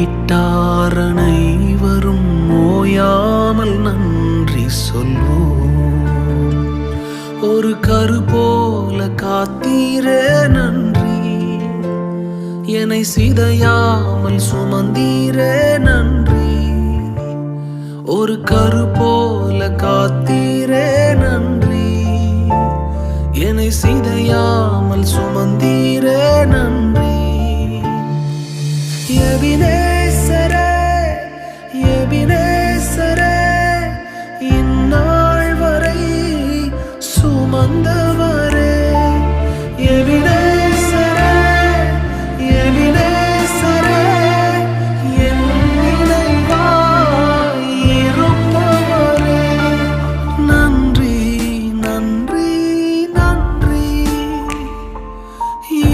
மீட்டார் அனைவரும் ஓயாமல் நன்றி சொல்வோம். ஒரு கரு போல காத்தீரே நன்றி, என்னை சிதையாமல் சுமந்தீரே நன்றி. ஒரு கரு போல காத்தீரே நன்றி, என்னை சிதையாமல் சுமந்தீரே